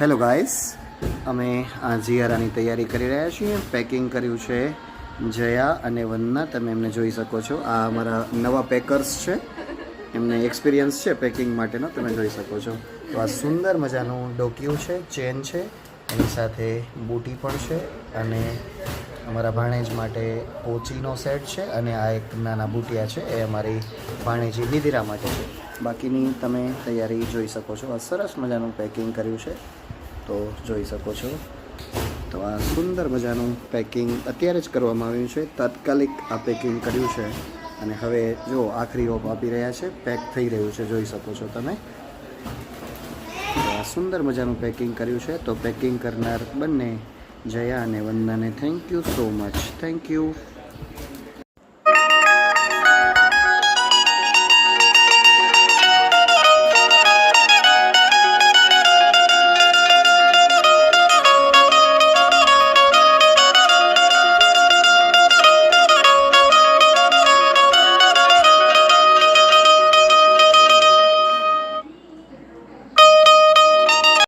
Hello guys, અમે આ જીયારાની તૈયારી કરી રહ્યા છીએ. પેકિંગ કર્યું છે જયા અને વંદના. તમે એમને જોઈ શકો છો. આ અમારા નવા પેકર્સ છે, એમને એક્સપિરિયન્સ છે પેકિંગ માટેનો, તમે જોઈ શકો છો. તો આ સુંદર મજાનું ડોક્યુ છે, ચેન છે, એની સાથે બૂટી પણ છે, અને અમારા ભાણેજ માટે પોચીનો સેટ છે, અને આ એક નાના બુટિયા છે, એ અમારી ભાણેજી નિધિરા માટે છે. બાકીની તમે તૈયારી જોઈ શકો છો. આ સરસ મજાનું પેકિંગ કર્યું છે, તો જોઈ શકો છો. તો આ સુંદર મજાનું પેકિંગ અત્યારે જ કરવામાં આવ્યું છે, તાત્કાલિક આ પેકિંગ કર્યું છે. અને હવે જો આખરી હોપ આપી રહ્યા છે, પેક થઈ રહ્યું છે, જોઈ શકો છો તમે. તો આ સુંદર મજાનું પેકિંગ કર્યું છે. તો પેકિંગ કરનાર બંને જયા અને વંદનાને thank you so much. Thank you.